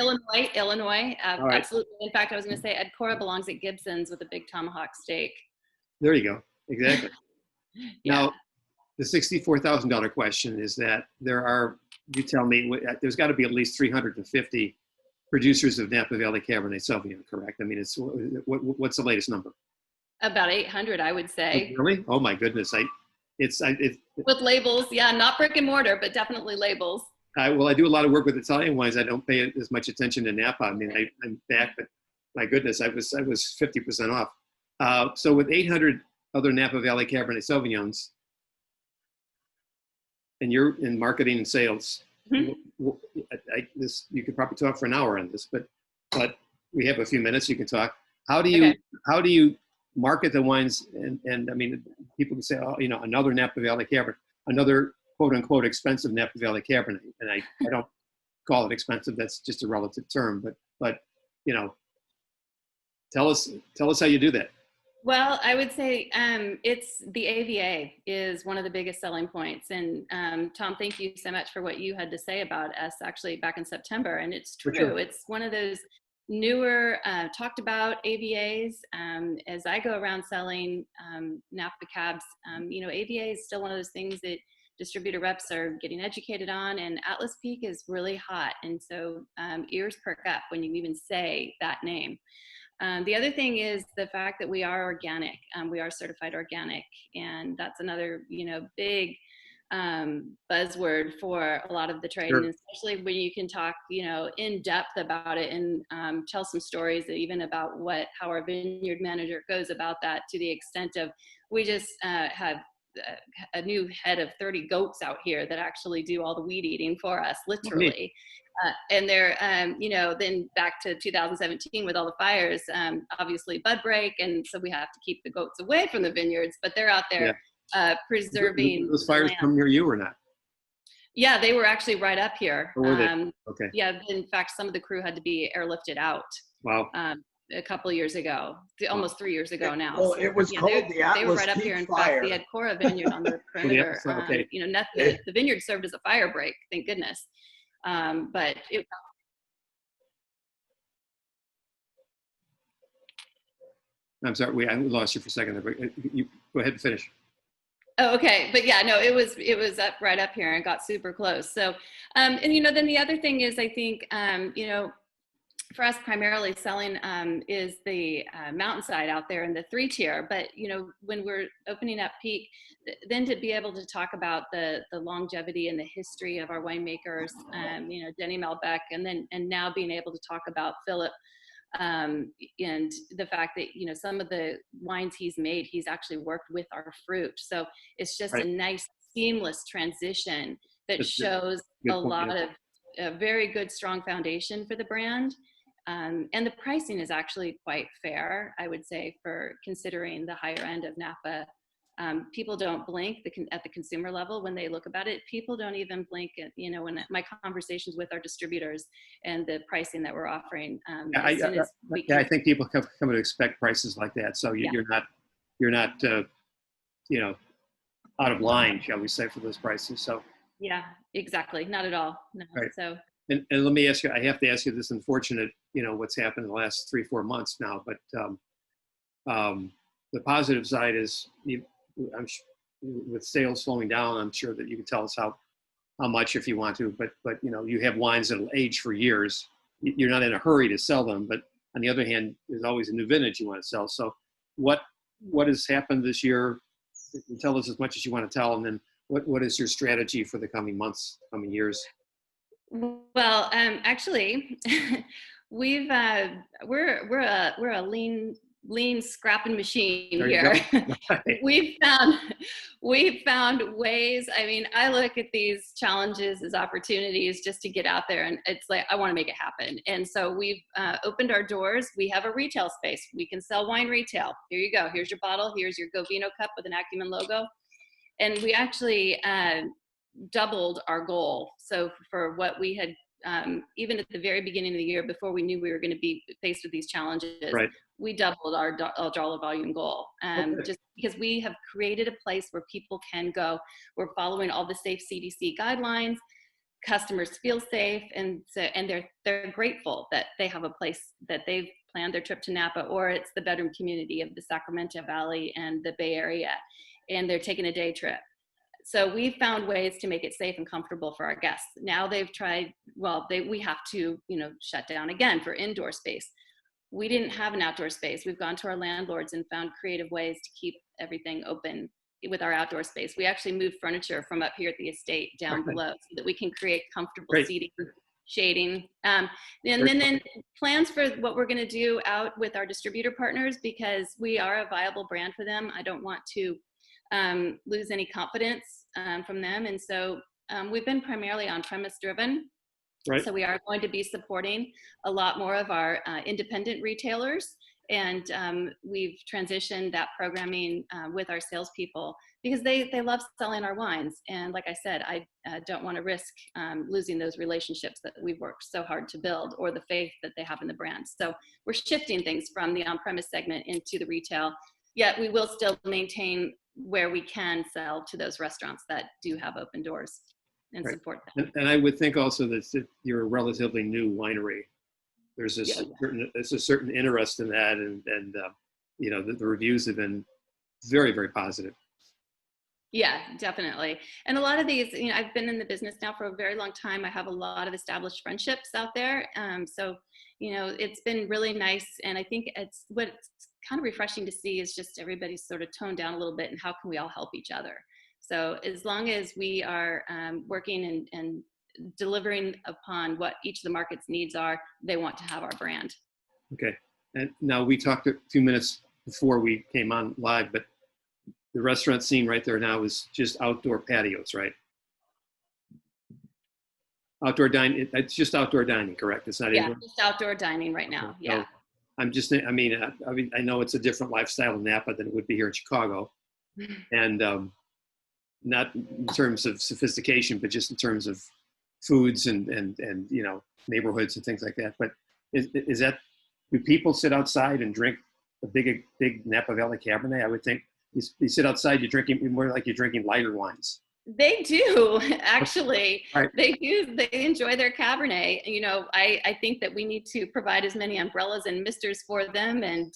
Illinois, right. Absolutely. In fact, I was going to say Ed Cora belongs at Gibson's with a big tomahawk steak. There you go. Exactly. Now, the $64,000 question is that you tell me, there's got to be at least 350 producers of Napa Valley Cabernet Sauvignon, correct? I mean, what's the latest number? About 800, I would say. Really? Oh my goodness! With labels, yeah, not brick and mortar, but definitely labels. Well, I do a lot of work with Italian wines. I don't pay as much attention to Napa. I mean, I'm back, but my goodness, I was 50% off. So with 800 other Napa Valley Cabernet Sauvignons, and you're in marketing and sales, you could probably talk for an hour on this, but we have a few minutes. You can talk. How do you market the wines? And I mean, people can say, oh, you know, another Napa Valley Cabernet, another quote unquote expensive Napa Valley Cabernet, and I don't call it expensive. That's just a relative term. But you know, tell us how you do that. Well, I would say it's the AVA is one of the biggest selling points. And Tom, thank you so much for what you had to say about us actually back in September. And it's true. Sure. It's one of those newer talked about AVAs. As I go around selling Napa cabs, you know, AVA is still one of those things that distributor reps are getting educated on, and Atlas Peak is really hot. And so ears perk up when you even say that name. The other thing is the fact that we are organic. We are certified organic, and that's another, you know, big buzzword for a lot of the trade, sure. And especially when you can talk, you know, in depth about it and tell some stories even about how our vineyard manager goes about that, to the extent of we just have a new head of 30 goats out here that actually do all the weed eating for us, literally. And they're, you know, then back to 2017 with all the fires, obviously bud break. And so we have to keep the goats away from the vineyards, but they're out there preserving. Those fires come near you or not? Yeah, they were actually right up here. Or were they? Okay. Yeah, in fact, some of the crew had to be airlifted out. Wow. A couple of years ago, almost 3 years ago now. Well, it was called the Atlas They were right up here. In fact, the Ed Cora vineyard on the perimeter. Okay. You know, the vineyard served as a fire break, thank goodness. But I'm sorry, I lost you for a second. You go ahead and finish. Oh, okay. But yeah, no, it was up right up here and got super close. So, and you know, then the other thing is, I think, you know, for us primarily selling is the mountainside out there in the 3-tier. But you know, when we're opening up Peak, then to be able to talk about the longevity and the history of our winemakers, you know, Denny Malbec, and now being able to talk about Phillip, and the fact that, you know, some of the wines he's made, he's actually worked with our fruit. So it's just Right. a nice seamless transition that That's shows good a point, lot yeah. of a very good strong foundation for the brand. And the pricing is actually quite fair, I would say, for considering the higher end of Napa. People don't blink at the consumer level when they look about it. People don't even blink at, you know, when my conversations with our distributors and the pricing that we're offering. Yeah, As soon as we can, I think people come to expect prices like that. So yeah, you're not, you know, out of line, shall we say, for those prices. So, yeah, exactly. Not at all. No. right. So, And let me ask you, I have to ask you this unfortunate, you know, what's happened in the last 3-4 months now, but the positive side is, with sales slowing down, I'm sure that you can tell us how much if you want to, but you know, you have wines that'll age for years. You're not in a hurry to sell them, but on the other hand, there's always a new vintage you want to sell. So what has happened this year? Tell us as much as you want to tell, and then what is your strategy for the coming months, coming years? well, actually, we've we're a lean scrapping machine There you here. go. Right. We've found ways. I mean, I look at these challenges as opportunities just to get out there, and it's like I want to make it happen. And so we've opened our doors. We have a retail space. We can sell wine retail. Here you go. Here's your bottle. Here's your Go Vino cup with an Acumen logo. And we actually doubled our goal. So for what we had, even at the very beginning of the year, before we knew we were going to be faced with these challenges, Right. we doubled our dollar volume goal. Okay. Just because we have created a place where people can go. We're following all the safe CDC guidelines. Customers feel safe, and so, and they're grateful that they have a place that they've planned their trip to Napa, or it's the bedroom community of the Sacramento Valley and the Bay Area, and they're taking a day trip. So we found ways to make it safe and comfortable for our guests. Now they've tried, well, we have to, you know, shut down again for indoor space. We didn't have an outdoor space. We've gone to our landlords and found creative ways to keep everything open with our outdoor space. We actually moved furniture from up here at the estate down below so that we can create comfortable Great. seating, shading. And then plans for what we're going to do out with our distributor partners, because we are a viable brand for them. I don't want to lose any confidence from them. And so we've been primarily on-premise driven. Right. So we are going to be supporting a lot more of our independent retailers. And we've transitioned that programming with our salespeople because they love selling our wines. And like I said, I don't want to risk losing those relationships that we've worked so hard to build, or the faith that they have in the brand. So we're shifting things from the on-premise segment into the retail, yet we will still maintain where we can sell to those restaurants that do have open doors and Right. support them. And I would think also that you're a relatively new winery. There's a certain interest in that, and you know, the reviews have been very, very positive. Yeah, definitely. And a lot of these, you know, I've been in the business now for a very long time. I have a lot of established friendships out there. So, you know, it's been really nice. And I think it's what's kind of refreshing to see is just everybody's sort of toned down a little bit, and how can we all help each other? So as long as we are working and delivering upon what each of the market's needs are, they want to have our brand. Okay. And now we talked a few minutes before we came on live, but the restaurant scene right there now is just outdoor patios, right? Outdoor dining. It's just outdoor dining, correct? It's not indoor? Just outdoor dining right now. Yeah. So I'm just, I mean, I know it's a different lifestyle in Napa than it would be here in Chicago. And not in terms of sophistication, but just in terms of foods and you know, neighborhoods and things like that. But is that, do people sit outside and drink a big Napa Valley Cabernet? I would think you sit outside, you're drinking more like you're drinking lighter wines. They do, actually. Right. They do. They enjoy their Cabernet. You know, I think that we need to provide as many umbrellas and misters for them and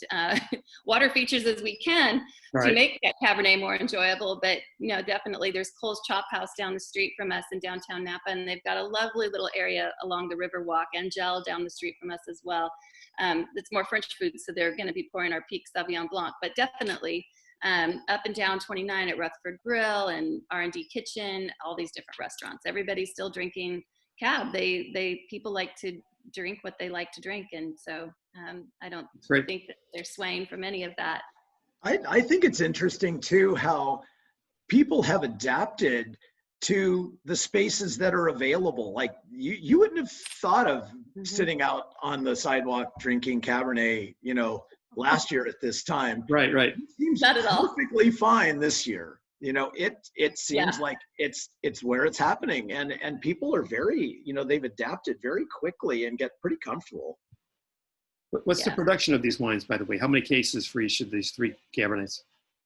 water features as we can to Right. make that Cabernet more enjoyable. But, you know, definitely there's Cole's Chop House down the street from us in downtown Napa, and they've got a lovely little area along the River Walk, and Gel down the street from us as well. It's more French food, so they're going to be pouring our Peak Sauvignon Blanc. But definitely, up and down 29 at Rutherford Grill and R&D Kitchen, all these different restaurants. Everybody's still drinking Cab. People like to drink what they like to drink, and so I don't think that they're swaying from any of that. I think it's interesting too how people have adapted to the spaces that are available. Like you wouldn't have thought of sitting out on the sidewalk drinking Cabernet, you know, last year at this time. Right. It seems not at all perfectly fine this year. You know, it seems like it's where it's happening, and people are very, you know, they've adapted very quickly and get pretty comfortable. What's the production of these wines, by the way? How many cases for each of these 3 Cabernets?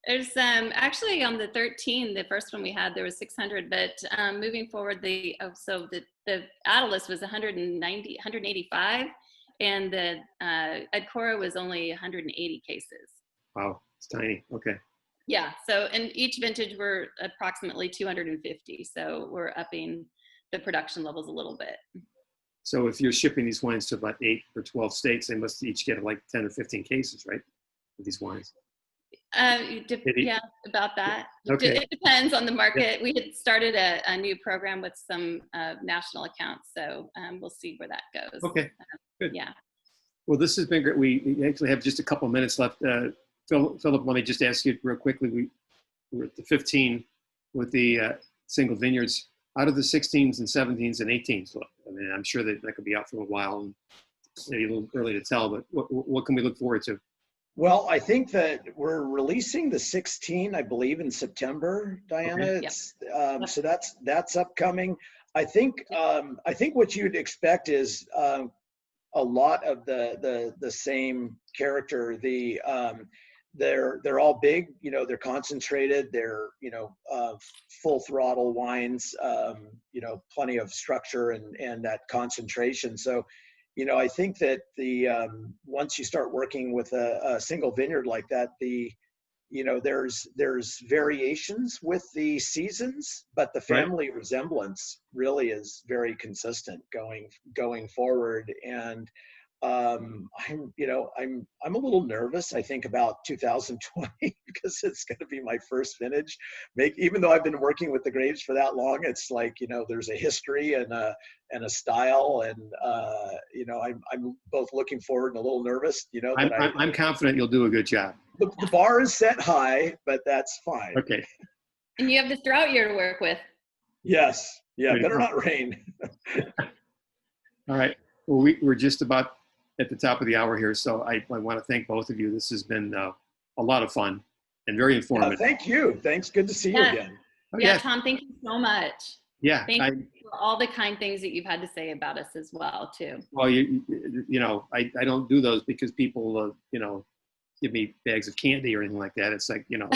There's actually on the 13, the first one we had, there was 600, but moving forward, the Atlas was 185, and the Edcora was only 180 cases. Wow, it's tiny. Okay. Yeah, so in each vintage we're approximately 250, so we're upping the production levels a little bit. So if you're shipping these wines to about 8 or 12 states, they must each get like 10 or 15 cases, right? Of these wines. Yeah, about that. Okay. It depends on the market. Yeah. We had started a new program with some national accounts, so we'll see where that goes. Okay, good. Yeah. Well, this has been great. We actually have just a couple minutes left. Philip, let me just ask you real quickly. We're at the 15 with the single vineyards. Out of the 16s and 17s and 18s, look, I mean, I'm sure that could be out for a while, and maybe a little early to tell, but what can we look forward to? Well, I think that we're releasing the 16, I believe, in September, Diana. Okay. Yep. So that's upcoming. I think what you'd expect is a lot of the same character. They're all big, you know, they're concentrated, they're, you know, full throttle wines, you know, plenty of structure and that concentration. So, you know, I think that once you start working with a single vineyard like that, you know, there's variations with the seasons, but the family resemblance really is very consistent going forward. And I'm a little nervous, I think, about 2020 because it's going to be my first vintage. Even though I've been working with the grapes for that long, it's like, you know, there's a history and a style, and you know, I'm both looking forward and a little nervous. You know, I'm confident you'll do a good job. The bar is set high, but that's fine. Okay. And you have this drought year to work with. Yes. Yeah. Better not rain. All right. Well, we're just about at the top of the hour here, so I want to thank both of you. This has been a lot of fun and very informative. Thank you. Thanks. Good to see you again. Yeah, Tom, thank you so much. Yeah. Thank you for all the kind things that you've had to say about us as well, too. Well, you know, I don't do those because people, you know, give me bags of candy or anything like that. It's like, you know,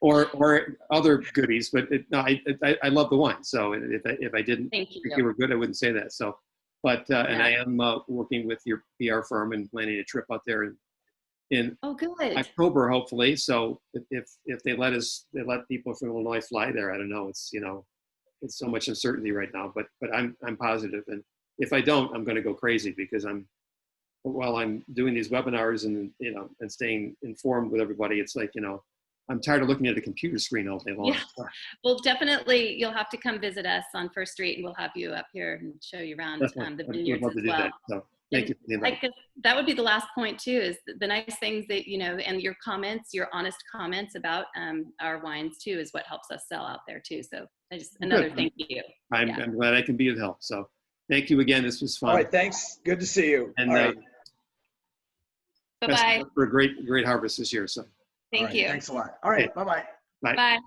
or other goodies, but I love the wine. So if I didn't think you were good, I wouldn't say that. So, but and I am working with your PR firm and planning a trip out there in October, hopefully. So if they let people from Illinois fly there, I don't know. It's, you know, it's so much uncertainty right now, but I'm positive. And if I don't, I'm going to go crazy because while I'm doing these webinars and, you know, and staying informed with everybody, it's like, you know, I'm tired of looking at a computer screen all day long. Yeah. Well, definitely you'll have to come visit us on First Street, and we'll have you up here and show you around the vineyards as well. That. So thank you for the invite. That would be the last point too, is the nice things that, you know, and your comments, your honest comments about our wines too, is what helps us sell out there too. So another thank you. I'm glad I can be of help. So thank you again. This was fun. All right. Thanks. Good to see you. And all right. Bye-bye. For a great harvest this year. So thank you. Thanks a lot. All right. Bye-bye. Bye. Bye.